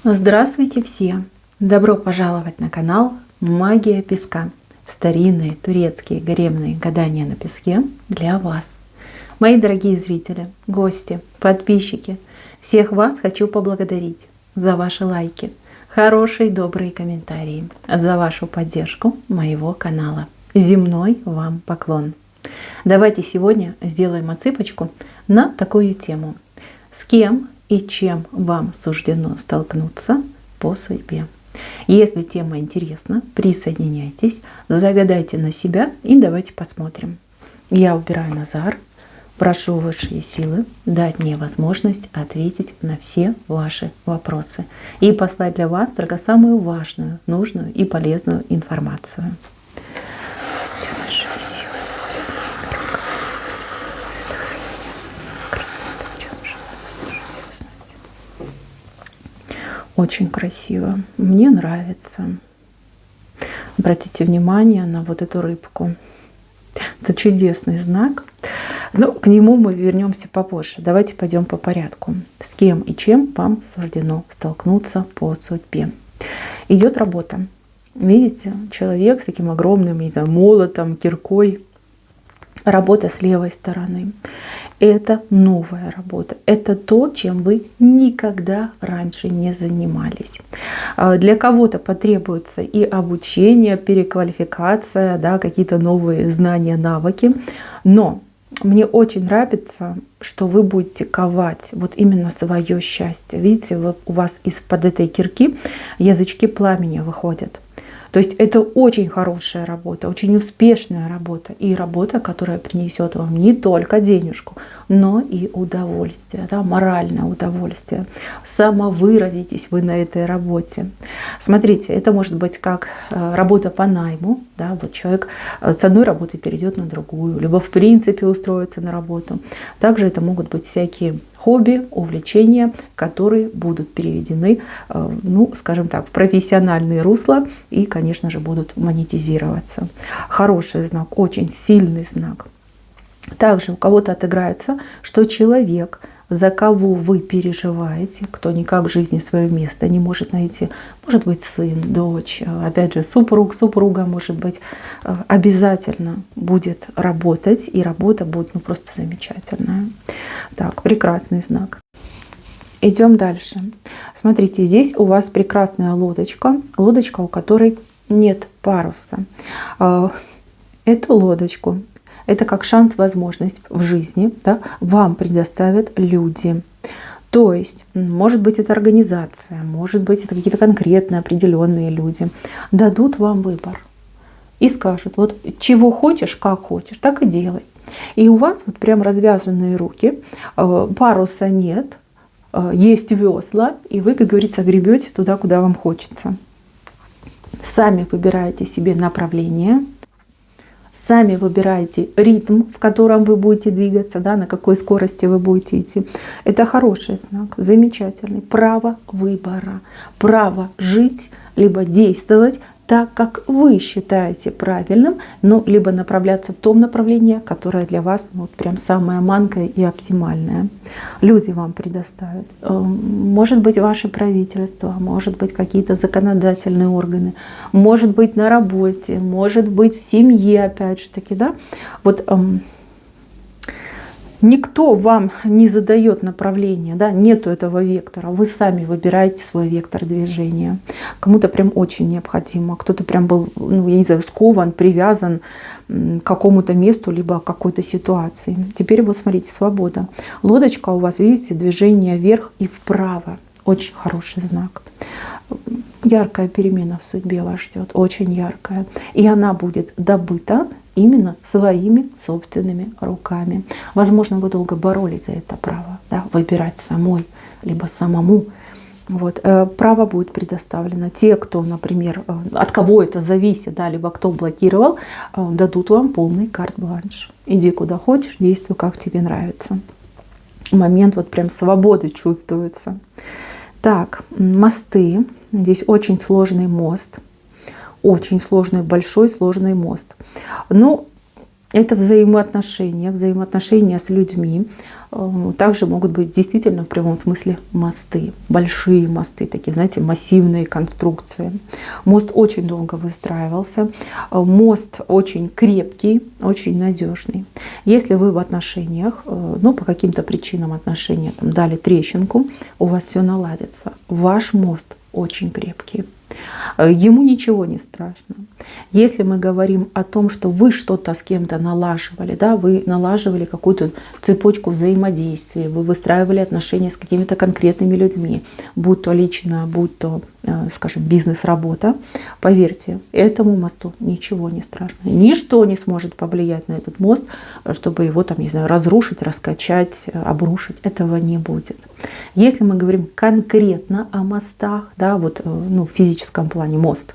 Здравствуйте все! Добро пожаловать на канал Магия Песка. Старинные турецкие гаремные гадания на песке для вас. Мои дорогие зрители, гости, подписчики, всех вас хочу поблагодарить за ваши лайки, хорошие добрые комментарии, за вашу поддержку моего канала. Земной вам поклон! Давайте сегодня сделаем отсыпочку на такую тему. С кем и чем вам суждено столкнуться по судьбе. Если тема интересна, присоединяйтесь, загадайте на себя и давайте посмотрим. Я убираю Назар, прошу высшие силы дать мне возможность ответить на все ваши вопросы и послать для вас только самую важную, нужную и полезную информацию. Очень красиво. Мне нравится. Обратите внимание на вот эту рыбку. Это чудесный знак. Но к нему мы вернемся попозже. Давайте пойдем по порядку. С кем и чем вам суждено столкнуться по судьбе. Идет работа. Видите, человек с таким огромным, не знаю, молотом, киркой. Работа с левой стороны. Это новая работа. Это то, чем вы никогда раньше не занимались. Для кого-то потребуется и обучение, переквалификация, да, какие-то новые знания, навыки. Но мне очень нравится, что вы будете ковать вот именно свое счастье. Видите, у вас из-под этой кирки язычки пламени выходят. То есть это очень хорошая работа, очень успешная работа. И работа, которая принесет вам не только денежку, но и удовольствие, да, моральное удовольствие. Самовыразитесь вы на этой работе. Смотрите, это может быть как работа по найму. Да, вот человек с одной работы перейдет на другую, либо в принципе устроится на работу. Также это могут быть всякие хобби, увлечения, которые будут переведены, ну, скажем так, в профессиональные русла и, конечно же, будут монетизироваться. Хороший знак, очень сильный знак. Также у кого-то отыграется, что человек, за кого вы переживаете, кто никак в жизни свое место не может найти, может быть сын, дочь, опять же супруг, супруга, может быть, обязательно будет работать, и работа будет просто замечательная. Так, прекрасный знак. Идем дальше. Смотрите, здесь у вас прекрасная лодочка, лодочка, у которой нет паруса. Эту лодочку, это как шанс, возможность в жизни, да, вам предоставят люди. То есть, может быть, это организация, может быть, это какие-то конкретные определенные люди. Дадут вам выбор и скажут, вот чего хочешь, как хочешь, так и делай. И у вас вот прям развязанные руки, паруса нет, есть весла, и вы, как говорится, гребете туда, куда вам хочется. Сами выбираете себе направление. Сами выбираете ритм, в котором вы будете двигаться, да, на какой скорости вы будете идти. Это хороший знак, замечательный. Право выбора, право жить, либо действовать так, как вы считаете правильным, ну, либо направляться в том направлении, которое для вас вот прям самое манкое и оптимальное. Люди вам предоставят. Может быть, ваше правительство, может быть, какие-то законодательные органы, может быть, на работе, может быть, в семье, опять же таки, да. Вот никто вам не задает направление, да, нету этого вектора. Вы сами выбираете свой вектор движения. Кому-то прям очень необходимо, кто-то прям был, ну, я не знаю, скован, привязан к какому-то месту, либо к какой-то ситуации. Теперь вот смотрите, свобода. Лодочка у вас, видите, движение вверх и вправо. Очень хороший знак. Яркая перемена в судьбе вас ждет, очень яркая. И она будет добыта именно своими собственными руками. Возможно, вы долго боролись за это право, да, выбирать самой, либо самому. Вот. Право будет предоставлено. Те, кто, например, от кого это зависит, да, либо кто блокировал, дадут вам полный карт-бланш. Иди куда хочешь, действуй, как тебе нравится. Момент вот прям свободы чувствуется. Так, мосты. Здесь очень сложный мост. Очень сложный, большой, сложный мост. Ну, Это взаимоотношения, взаимоотношения с людьми. Также могут быть действительно в прямом смысле мосты, большие мосты, такие, знаете, массивные конструкции. Мост очень долго выстраивался, мост очень крепкий, очень надежный. Если вы в отношениях, ну, по каким-то причинам отношения там, дали трещинку, у вас все наладится. Ваш мост очень крепкий. Ему ничего не страшно. Если мы говорим о том, что вы что-то с кем-то налаживали, да, вы налаживали какую-то цепочку взаимодействия, вы выстраивали отношения с какими-то конкретными людьми, будь то лично, будь то, скажем, бизнес-работа, поверьте, этому мосту ничего не страшно. Ничто не сможет повлиять на этот мост, чтобы его там, не знаю, разрушить, раскачать, обрушить. Этого не будет. Если мы говорим конкретно о мостах, да, вот, ну, в физическом плане мост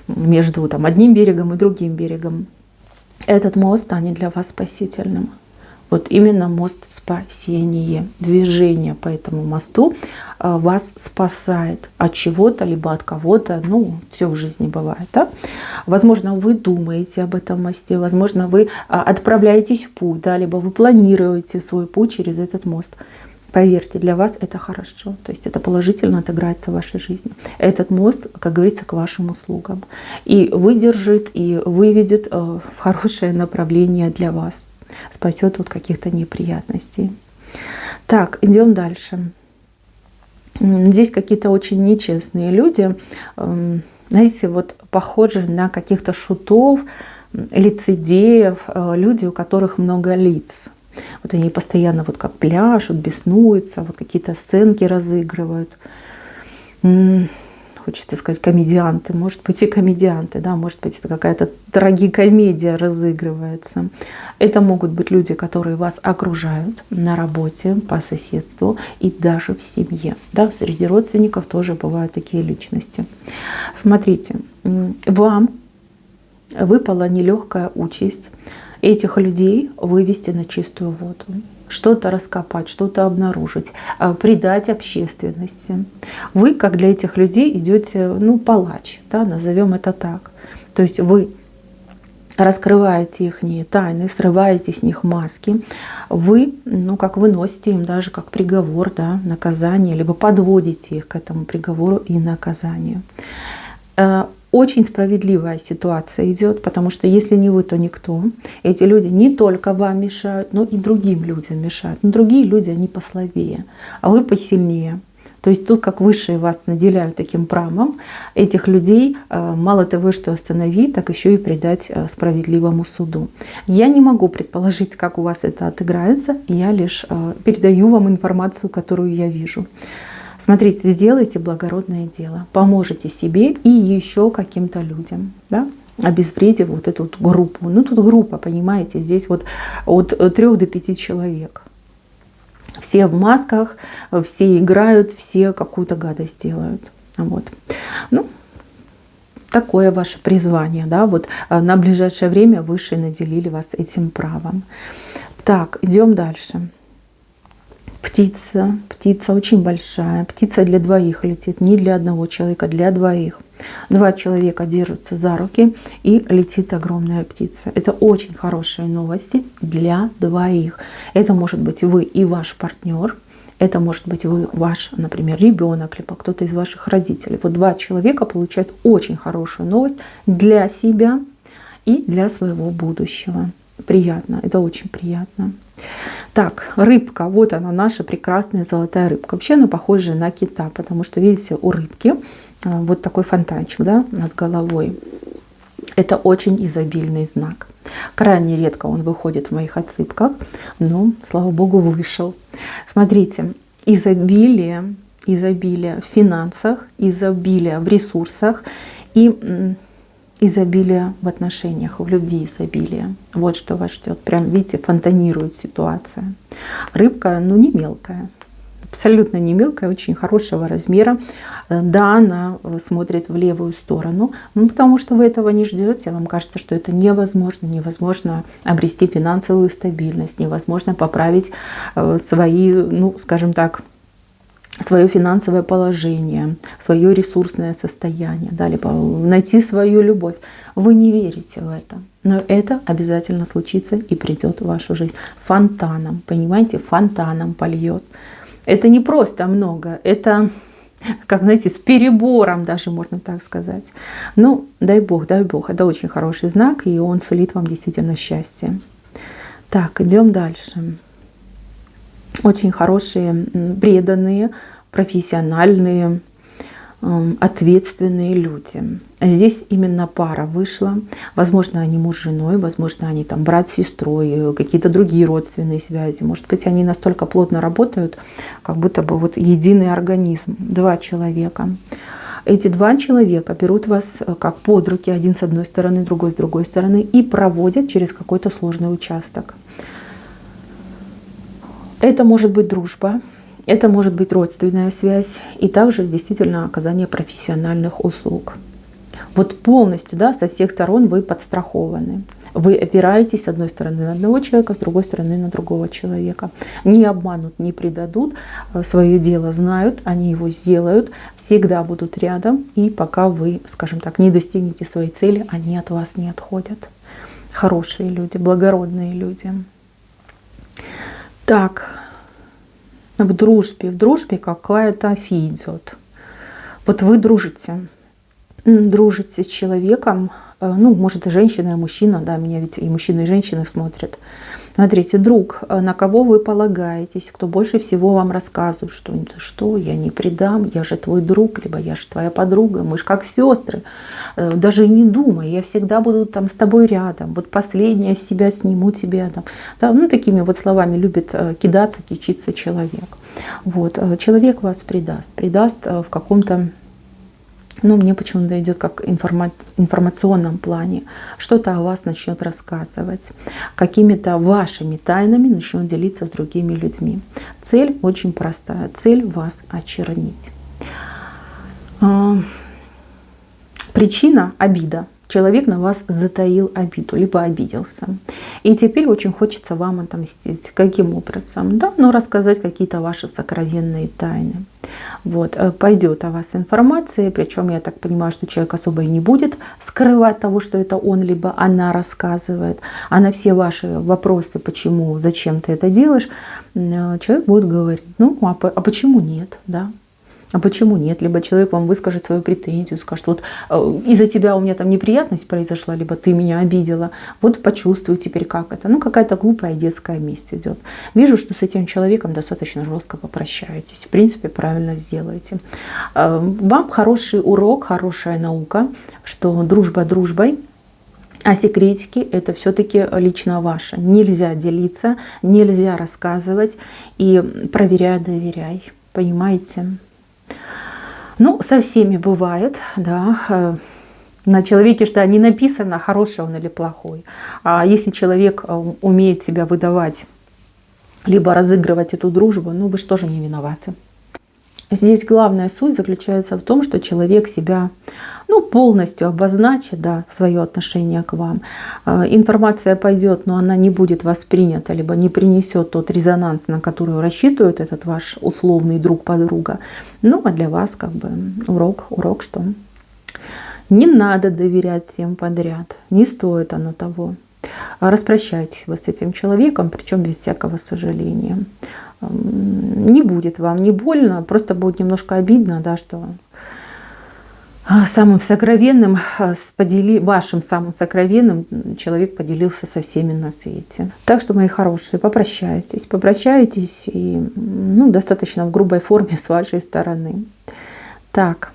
между там, одним берегом и другим берегом, этот мост станет для вас спасительным. Вот именно мост спасения, движение по этому мосту вас спасает от чего-то, либо от кого-то. Ну, все в жизни бывает. Да? Возможно, вы думаете об этом мосте, возможно, вы отправляетесь в путь, да, либо вы планируете свой путь через этот мост. Поверьте, для вас это хорошо. То есть это положительно отыграется в вашей жизни. Этот мост, как говорится, к вашим услугам. И выдержит, и выведет в хорошее направление для вас. Спасет от каких-то неприятностей. Так, идем дальше. Здесь какие-то очень нечестные люди. Знаете, вот похожи на каких-то шутов, лицедеев, люди, у которых много лиц. Вот они постоянно вот как пляшут, беснуются, вот какие-то сценки разыгрывают. Хочется сказать комедианты, может быть и комедианты, да, может быть это какая-то трагикомедия разыгрывается. Это могут быть люди, которые вас окружают на работе, по соседству и даже в семье. Да, среди родственников тоже бывают такие личности. Смотрите, вам выпала нелегкая участь этих людей вывести на чистую воду. Что-то раскопать, что-то обнаружить, придать общественности. Вы, как для этих людей, идете, ну, палач, да, назовем это так. То есть вы раскрываете их тайны, срываете с них маски, вы, ну, как выносите им даже как приговор, да, наказание, либо подводите их к этому приговору и наказанию. Очень справедливая ситуация идет, потому что если не вы, то никто. Эти люди не только вам мешают, но и другим людям мешают. Но другие люди, они послабее, а вы посильнее. То есть тут как высшие вас наделяют таким правом, этих людей мало того, что остановить, так еще и предать справедливому суду. Я не могу предположить, как у вас это отыграется, я лишь передаю вам информацию, которую я вижу. Смотрите, сделайте благородное дело, поможете себе и еще каким-то людям, да? Обезвредив вот эту вот группу. Ну тут группа, понимаете, здесь вот от 3 до 5 человек. Все в масках, все играют, все какую-то гадость делают. Вот. Ну, такое ваше призвание, да? Вот на ближайшее время высшие наделили вас этим правом. Так, идем дальше. Птица очень большая. Птица для двоих летит, не для одного человека, для двоих. 2 человека держатся за руки и летит огромная птица. Это очень хорошие новости для двоих. Это может быть вы и ваш партнер. Это может быть вы, ваш, например, ребенок, либо кто-то из ваших родителей. Вот 2 человека получают очень хорошую новость для себя и для своего будущего. Приятно, это очень приятно. Так, рыбка, вот она, наша прекрасная золотая рыбка. Вообще она похожа на кита, потому что, видите, у рыбки вот такой фонтанчик, да, над головой. Это очень изобильный знак. Крайне редко он выходит в моих отсыпках, но, слава богу, вышел. Смотрите, изобилие в финансах, изобилие в ресурсах и изобилие в отношениях, в любви изобилие. Вот что вас ждет. Прям, видите, фонтанирует ситуация. Рыбка, ну, не мелкая. Абсолютно не мелкая, очень хорошего размера. Да, она смотрит в левую сторону, ну, потому что вы этого не ждете. Вам кажется, что это невозможно. Невозможно обрести финансовую стабильность, невозможно поправить свои, ну, скажем так, свое финансовое положение, свое ресурсное состояние, да, либо найти свою любовь. Вы не верите в это. Но это обязательно случится и придет в вашу жизнь. Фонтаном, понимаете, фонтаном польет. Это не просто много, это, как знаете, с перебором даже, можно так сказать. Ну, дай Бог, это очень хороший знак, и он сулит вам действительно счастье. Так, идем дальше. Очень хорошие, преданные, профессиональные, ответственные люди. Здесь именно пара вышла. Возможно, они муж с женой, возможно, они там брат с сестрой, какие-то другие родственные связи. Может быть, они настолько плотно работают, как будто бы вот единый организм. Два человека. Эти два человека берут вас как под руки, один с одной стороны, другой с другой стороны, и проводят через какой-то сложный участок. Это может быть дружба, это может быть родственная связь и также действительно оказание профессиональных услуг. Вот полностью, да, со всех сторон вы подстрахованы. Вы опираетесь с одной стороны на одного человека, с другой стороны на другого человека. Не обманут, не предадут, свое дело знают, они его сделают, всегда будут рядом. И пока вы, скажем так, не достигнете своей цели, они от вас не отходят. Хорошие люди, благородные люди. Так, в дружбе какая-то фи идет. Вот вы дружите с человеком, ну, может, и женщина, и мужчина, да, меня ведь и мужчины, и женщины смотрят. Смотрите, друг, на кого вы полагаетесь, кто больше всего вам рассказывает, что я не предам, я же твой друг, либо я же твоя подруга, мы же как сестры, даже и не думай, я всегда буду там с тобой рядом, вот последнее с себя сниму тебя там. Да, ну, такими вот словами любит кидаться, кичиться человек. Вот, человек вас предаст в каком-то, ну, мне почему-то идет как информационном плане. Что-то о вас начнет рассказывать. Какими-то вашими тайнами начнет делиться с другими людьми. Цель очень простая. Цель вас очернить. Причина — обида. Человек на вас затаил обиду, либо обиделся. И теперь очень хочется вам отомстить. Каким образом? Да, ну, рассказать какие-то ваши сокровенные тайны. Вот, пойдет о вас информация, причем я так понимаю, что человек особо и не будет скрывать того, что это он, либо она рассказывает. А на все ваши вопросы, почему, зачем ты это делаешь, человек будет говорить, ну, а почему нет, да? А почему нет? Либо человек вам выскажет свою претензию, скажет, вот из-за тебя у меня там неприятность произошла, либо ты меня обидела, вот почувствуй теперь, как это. Ну, какая-то глупая детская месть идет. Вижу, что с этим человеком достаточно жестко попрощаетесь. В принципе, правильно сделаете. Вам хороший урок, хорошая наука, что дружба дружбой, а секретики — это все-таки лично ваше. Нельзя делиться, нельзя рассказывать. И проверяй, доверяй. Понимаете? Ну, со всеми бывает, да. На человеке что не написано, хороший он или плохой. А если человек умеет себя выдавать, либо разыгрывать эту дружбу, ну, вы же тоже не виноваты. Здесь главная суть заключается в том, что человек себя, ну, полностью обозначит, да, свое отношение к вам. Информация пойдет, но она не будет воспринята, либо не принесет тот резонанс, на который рассчитывает этот ваш условный друг-подруга. Ну, а для вас как бы урок, что не надо доверять всем подряд, не стоит оно того. Распрощайтесь вы с этим человеком, причем без всякого сожаления. Не будет вам не больно, просто будет немножко обидно, да, что самым сокровенным, вашим самым сокровенным человек поделился со всеми на свете. Так что, мои хорошие, попрощайтесь и, ну, достаточно в грубой форме с вашей стороны. Так.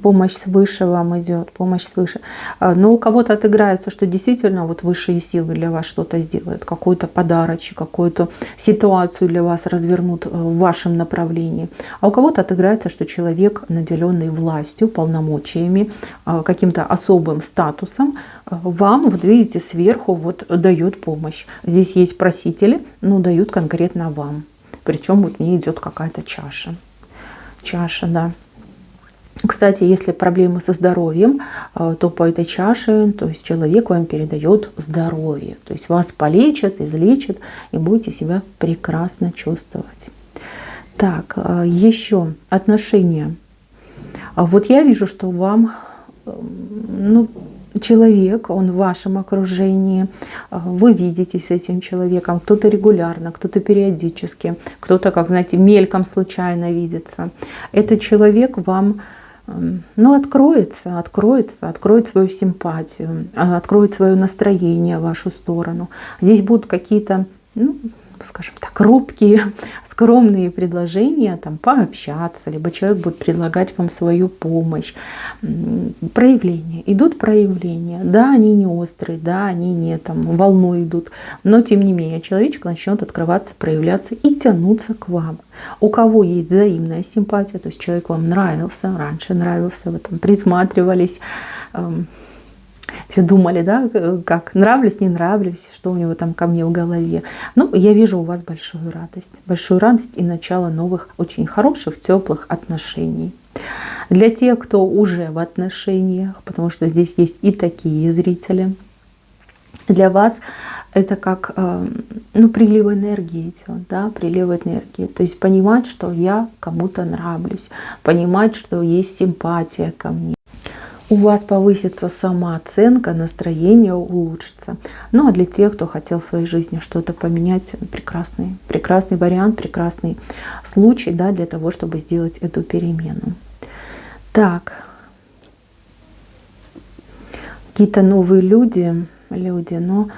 Помощь свыше вам идет, помощь свыше. Но у кого-то отыграется, что действительно вот высшие силы для вас что-то сделают, какой-то подарочек, какую-то ситуацию для вас развернут в вашем направлении. А у кого-то отыграется, что человек, наделенный властью, полномочиями, каким-то особым статусом, вам, вот видите, сверху вот дает помощь. Здесь есть просители, но дают конкретно вам. Причем вот мне идет какая-то чаша. Чаша, да. Кстати, если проблемы со здоровьем, то по этой чаше, то есть человек вам передает здоровье. То есть вас полечат, излечат и будете себя прекрасно чувствовать. Так, еще отношения. Вот я вижу, что вам, ну, человек, он в вашем окружении, вы видитесь с этим человеком, кто-то регулярно, кто-то периодически, кто-то, как знаете, мельком случайно видится. Этот человек вам, ну, откроет свою симпатию, откроет свое настроение в вашу сторону. Здесь будут какие-то, ну, скажем так, робкие, скромные предложения, там, пообщаться, либо человек будет предлагать вам свою помощь. Проявления. Идут проявления. Да, они не острые, да, они не там волной идут, но тем не менее человечек начнет открываться, проявляться и тянуться к вам. У кого есть взаимная симпатия, то есть человек вам нравился, раньше нравился, вы там присматривались, все думали, да, как нравлюсь, не нравлюсь, что у него там ко мне в голове. Ну, я вижу у вас большую радость и начало новых, очень хороших, теплых отношений. Для тех, кто уже в отношениях, потому что здесь есть и такие зрители, для вас это как, ну, прилив энергии идет, да, прилив энергии. То есть понимать, что я кому-то нравлюсь, понимать, что есть симпатия ко мне. У вас повысится самооценка, настроение улучшится. Ну а для тех, кто хотел в своей жизни что-то поменять, прекрасный вариант, прекрасный случай, да, для того, чтобы сделать эту перемену. Так, какие-то новые люди, но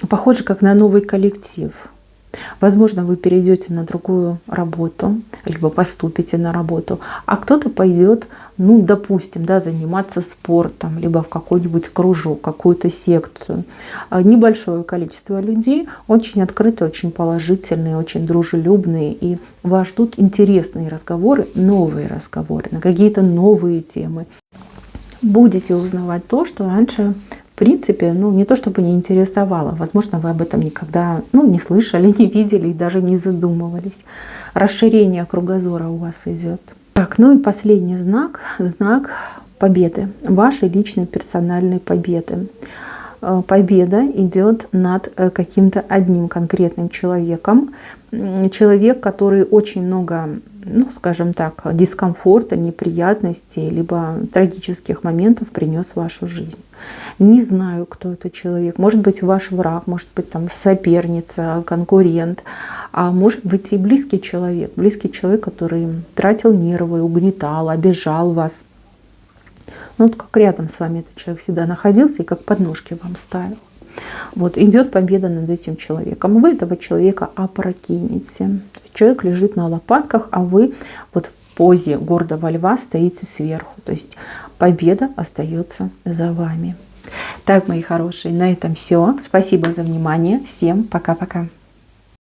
похоже как на новый коллектив. Возможно, вы перейдете на другую работу, либо поступите на работу, а кто-то пойдет, ну, допустим, да, заниматься спортом, либо в какой-нибудь кружок, какую-то секцию. Небольшое количество людей, очень открытые, очень положительные, очень дружелюбные, и вас ждут интересные разговоры, новые разговоры на какие-то новые темы. Будете узнавать то, что раньше, в принципе, ну, не то чтобы не интересовало. Возможно, вы об этом никогда, ну, не слышали, не видели и даже не задумывались. Расширение кругозора у вас идет. Так, ну и последний знак победы. Вашей личной персональной победы. Победа идет над каким-то одним конкретным человеком. Человек, который очень много, ну, скажем так, дискомфорта, неприятностей, либо трагических моментов принес в вашу жизнь. Не знаю, кто это человек. Может быть, ваш враг, может быть, там соперница, конкурент, а может быть и близкий человек, который тратил нервы, угнетал, обижал вас. Ну, вот как рядом с вами этот человек всегда находился и как подножки вам ставил. Вот идет победа над этим человеком. Вы этого человека опрокинете. Человек лежит на лопатках, а вы вот в позе гордого льва стоите сверху. То есть победа остается за вами. Так, мои хорошие, на этом все. Спасибо за внимание. Всем пока-пока.